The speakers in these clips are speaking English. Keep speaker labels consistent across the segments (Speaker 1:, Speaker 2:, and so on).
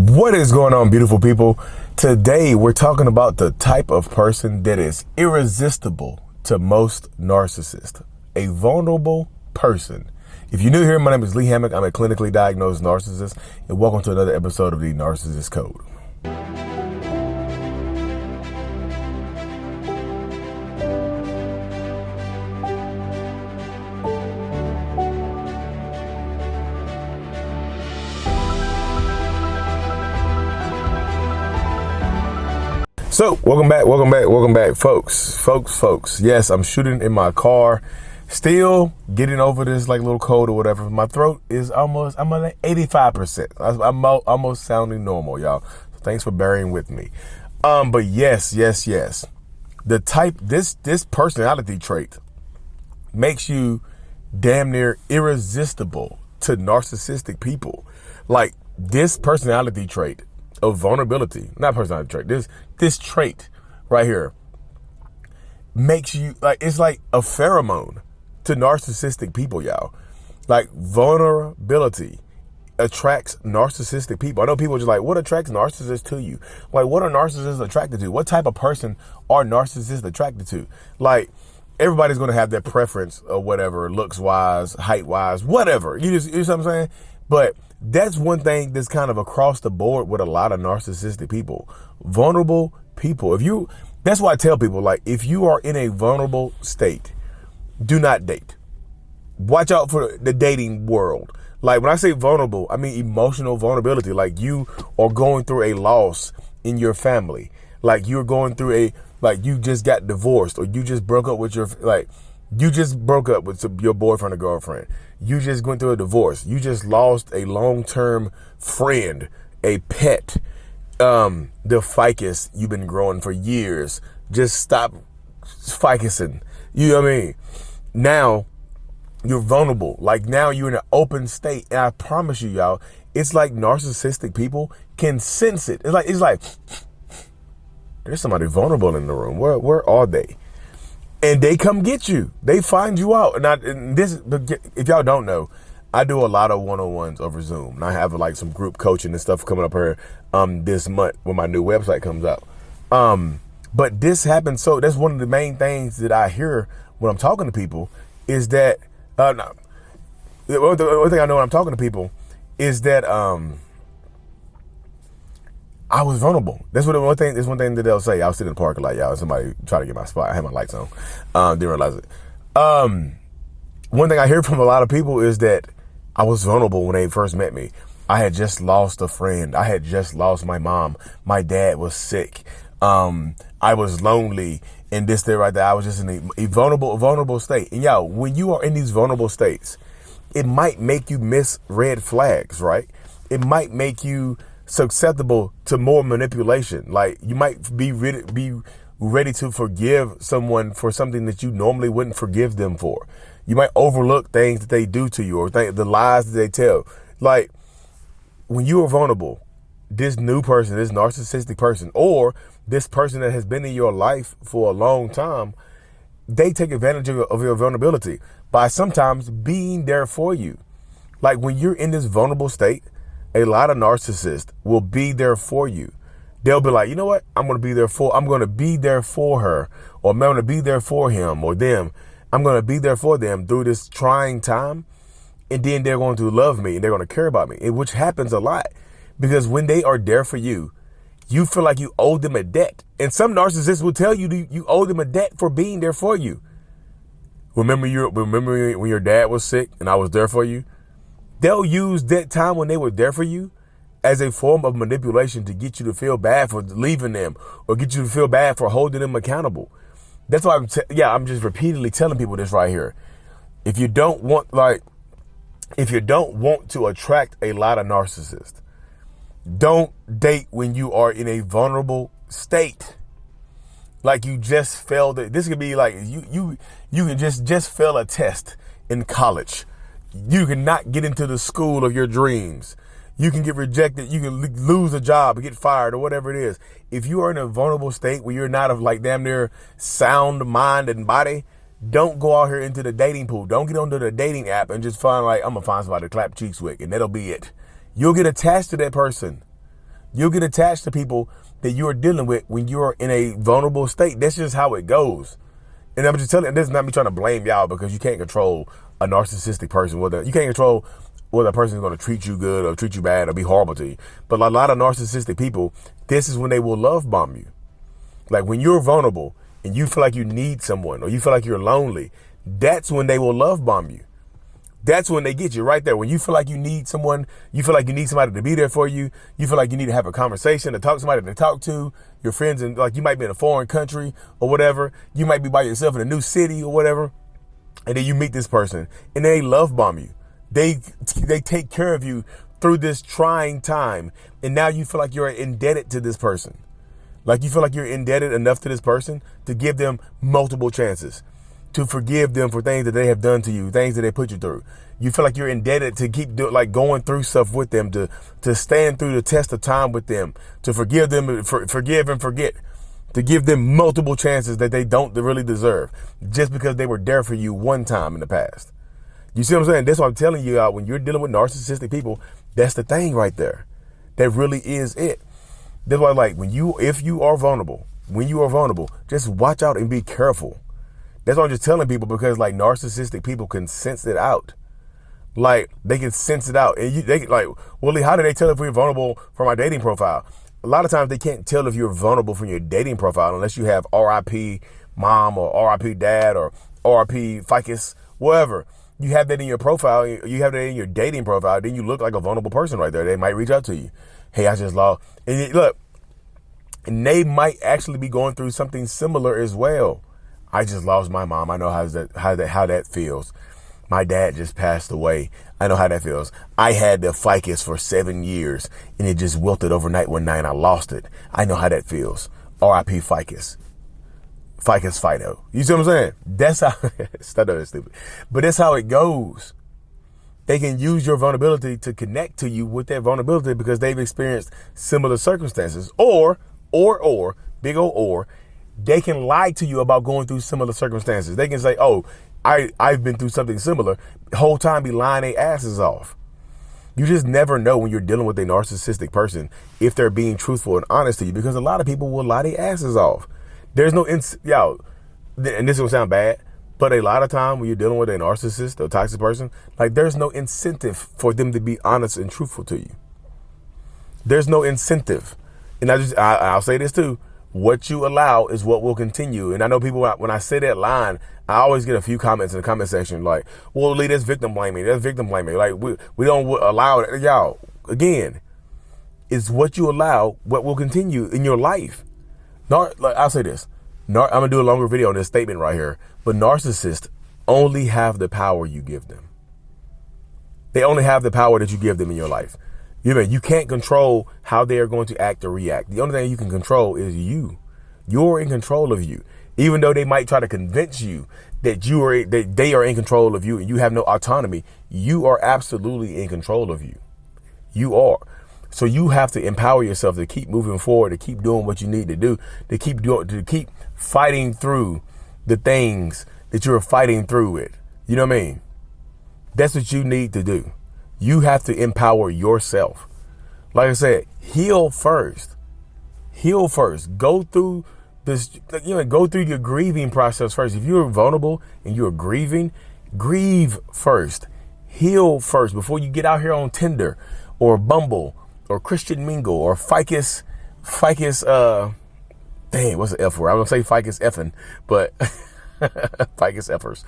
Speaker 1: What is going on, beautiful people? Today, we're talking about the type of person that is irresistible to most narcissists. A vulnerable person. If you're new here, my name is Lee Hammock. I'm a clinically diagnosed narcissist, and welcome to another episode of the Narcissist Code. So, welcome back, folks. Yes, I'm shooting in my car, still getting over this like little cold or whatever. My throat is I'm at 85%. I'm almost sounding normal, y'all. So thanks for bearing with me. But yes. The type, this personality trait makes you damn near irresistible to narcissistic people. Like this personality trait of vulnerability, not personality trait, this trait right here makes you like, it's like a pheromone to narcissistic people, y'all. Like vulnerability attracts narcissistic people. I know people are just like, what attracts narcissists to you? Like, what are narcissists attracted to? What type of person are narcissists attracted to? Like, everybody's going to have their preference or whatever, looks wise, height wise, whatever. You know what I'm saying? But that's one thing that's kind of across the board with a lot of narcissistic people. Vulnerable people. That's why I tell people, like, if you are in a vulnerable state, do not date. Watch out for the dating world. Like, when I say vulnerable, I mean emotional vulnerability. Like, you are going through a loss in your family. Like, you're going through you just got divorced, or you just broke up with your boyfriend or girlfriend. You just went through a divorce. You just lost a long-term friend, a pet. The ficus you've been growing for years. Just stop ficusing. You know what I mean? Now you're vulnerable. Like, now you're in an open state. And I promise you, y'all, it's like narcissistic people can sense it. It's like there's somebody vulnerable in the room. Where are they? And they come get you. They find you out. If y'all don't know, I do a lot of one-on-ones over Zoom. And I have like some group coaching and stuff coming up here this month when my new website comes out. But this happens. So that's one of the main things that I hear when I'm talking to people is that, the only thing I know when I'm talking to people is that I was vulnerable. That's one thing that they'll say. I was sitting in the parking lot, y'all. Somebody tried to get my spot. I had my lights on. Didn't realize it. One thing I hear from a lot of people is that I was vulnerable when they first met me. I had just lost a friend. I had just lost my mom. My dad was sick. I was lonely, and this, that, right there. I was just in a vulnerable state. And y'all, when you are in these vulnerable states, it might make you miss red flags, right? It might make you susceptible to more manipulation. Like, you might be ready to forgive someone for something that you normally wouldn't forgive them for. You might overlook things that they do to you, or the lies that they tell. Like, when you are vulnerable, this new person, this narcissistic person, or this person that has been in your life for a long time, they take advantage of your vulnerability by sometimes being there for you. Like, when you're in this vulnerable state, a lot of narcissists will be there for you. They'll be like, you know what? I'm going to be there for her, or I'm going to be there for him or them. I'm going to be there for them through this trying time. And then they're going to love me and they're going to care about me, which happens a lot, because when they are there for you, you feel like you owe them a debt. And some narcissists will tell you you owe them a debt for being there for you. Remember when your dad was sick and I was there for you? They'll use that time when they were there for you as a form of manipulation to get you to feel bad for leaving them, or get you to feel bad for holding them accountable. That's why I'm just repeatedly telling people this right here. If you don't want to attract a lot of narcissists, don't date when you are in a vulnerable state. Like, you just failed it. This could be like you can just fail a test in college. You cannot get into the school of your dreams. You can get rejected. You can lose a job or get fired or whatever it is. If you are in a vulnerable state where you're not of like damn near sound mind and body, don't go out here into the dating pool. Don't get onto the dating app and just find like, I'm going to find somebody to clap cheeks with, and that'll be it. You'll get attached to that person. You'll get attached to people that you are dealing with when you're in a vulnerable state. That's just how it goes. And I'm just telling you, this is not me trying to blame y'all, because you can't control a narcissistic person. You can't control whether a person is going to treat you good or treat you bad or be horrible to you. But a lot of narcissistic people, this is when they will love bomb you. Like when you're vulnerable and you feel like you need someone or you feel like you're lonely, that's when they will love bomb you. That's when they get you right there. When you feel like you need someone, you feel like you need somebody to be there for you. You feel like you need to have a conversation, to talk to somebody to talk to your friends. And like you might be in a foreign country or whatever. You might be by yourself in a new city or whatever. And then you meet this person and they love bomb you. They take care of you through this trying time. And now you feel like you're indebted to this person. Like you feel like you're indebted enough to this person to give them multiple chances, to forgive them for things that they have done to you, things that they put you through. You feel like you're indebted to keep going through stuff with them, to stand through the test of time with them, to forgive them, forgive and forget, to give them multiple chances that they don't really deserve just because they were there for you one time in the past. You see what I'm saying? That's what I'm telling you out. When you're dealing with narcissistic people, that's the thing right there. That really is it. That's why, like, if you are vulnerable, just watch out and be careful. That's why I'm just telling people, because like narcissistic people can sense it out. Like they can sense it out. And they like, Willie, how do they tell if we're vulnerable from our dating profile? A lot of times they can't tell if you're vulnerable from your dating profile unless you have RIP mom or RIP dad or RIP ficus, whatever. You have that in your profile, you have that in your dating profile, then you look like a vulnerable person right there. They might reach out to you. Hey, I just lost. And look, and they might actually be going through something similar as well. I just lost my mom. I know how that feels. My dad just passed away. I know how that feels. I had the ficus for 7 years and it just wilted overnight one night and I lost it. I know how that feels. R.I.P. ficus. Ficus Fido. You see what I'm saying? That's how, I know that's stupid, but that's how it goes. They can use your vulnerability to connect to you with that vulnerability because they've experienced similar circumstances, or, big old or, they can lie to you about going through similar circumstances. They can say, oh, I've been through something similar. The whole time be lying their asses off. You just never know when you're dealing with a narcissistic person if they're being truthful and honest to you, because a lot of people will lie their asses off. There's no, and this will sound bad, but a lot of time when you're dealing with a narcissist or toxic person, like there's no incentive for them to be honest and truthful to you. There's no incentive. And I'll say this too. What you allow is what will continue. And I know people, when I say that line, I always get a few comments in the comment section like, well, Lee, that's victim blaming. That's victim blaming. Like we don't allow it. Y'all, again, it's what you allow, what will continue in your life. I'll say this. I'm going to do a longer video on this statement right here. But narcissists only have the power you give them. They only have the power that you give them in your life. You can't control how they are going to act or react. The only thing you can control is you. You're in control of you. Even though they might try to convince you that they are in control of you and you have no autonomy, you are absolutely in control of you. You are. So you have to empower yourself to keep moving forward, to keep doing what you need to do, to keep fighting through the things that you're fighting through with. You know what I mean? That's what you need to do. You have to empower yourself. Like I said, heal first. Heal first. Go through this, go through your grieving process first. If you're vulnerable and you're grieving, grieve first. Heal first before you get out here on Tinder or Bumble or Christian Mingle or ficus, what's the F word? I'm gonna say ficus effing, but ficus effers.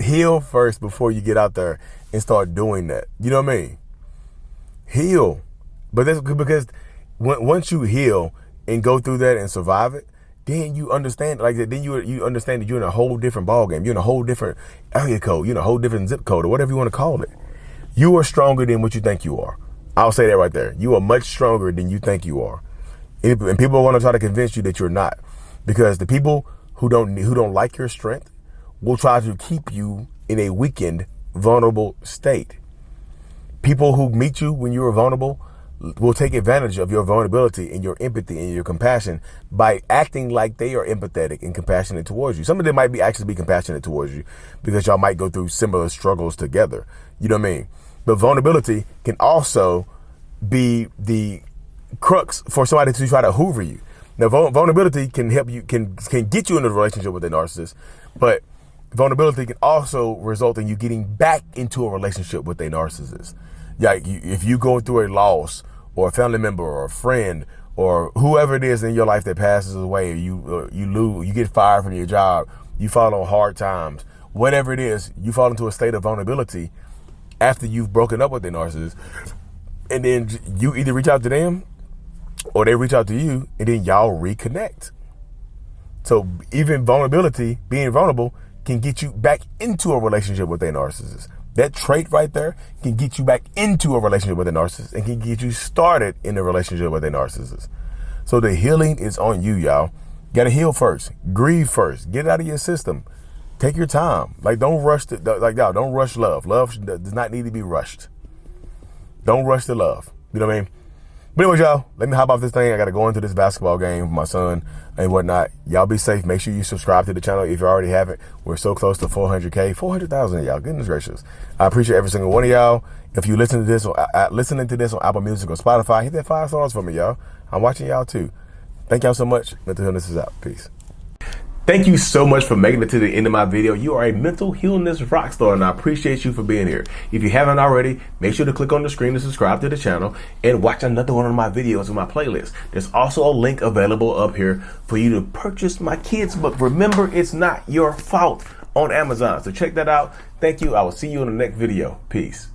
Speaker 1: Heal first before you get out there and start doing that. You know what I mean? Heal. But that's because once you heal and go through that and survive it, then you understand, like that. Then you understand that you're in a whole different ballgame. You're in a whole different area code. You're in a whole different zip code or whatever you want to call it. You are stronger than what you think you are. I'll say that right there. You are much stronger than you think you are. And people want to try to convince you that you're not, because the people who don't like your strength will try to keep you in a weakened, vulnerable state. People who meet you when you are vulnerable will take advantage of your vulnerability and your empathy and your compassion by acting like they are empathetic and compassionate towards you. Some of them might actually be compassionate towards you because y'all might go through similar struggles together. You know what I mean? But vulnerability can also be the crux for somebody to try to hoover you. Now, vulnerability can help you, can get you into a relationship with a narcissist, but vulnerability can also result in you getting back into a relationship with a narcissist. Like if you go through a loss, or a family member, or a friend, or whoever it is in your life that passes away, you lose, you get fired from your job, you fall on hard times, whatever it is, you fall into a state of vulnerability after you've broken up with a narcissist, and then you either reach out to them or they reach out to you, and then y'all reconnect. So even vulnerability, being vulnerable, can get you back into a relationship with a narcissist. That trait right there can get you back into a relationship with a narcissist and can get you started in a relationship with a narcissist. So the healing is on you, y'all. Gotta heal first. Grieve first. Get it out of your system. Take your time. Like, don't rush y'all, don't rush love. Love does not need to be rushed. Don't rush the love. You know what I mean? But anyways, y'all, let me hop off this thing. I got to go into this basketball game with my son and whatnot. Y'all be safe. Make sure you subscribe to the channel if you already haven't. We're so close to 400K, 400,000 of y'all. Goodness gracious. I appreciate every single one of y'all. If you listen to this on Apple Music or Spotify, hit that 5 stars for me, y'all. I'm watching y'all too. Thank y'all so much. Mental Healness is out. Peace. Thank you so much for making it to the end of my video. You are a mental healness rock star, and I appreciate you for being here. If you haven't already, make sure to click on the screen to subscribe to the channel and watch another one of my videos in my playlist. There's also a link available up here for you to purchase my kids' book, Remember It's Not Your Fault, on Amazon. So check that out. Thank you. I will see you in the next video. Peace.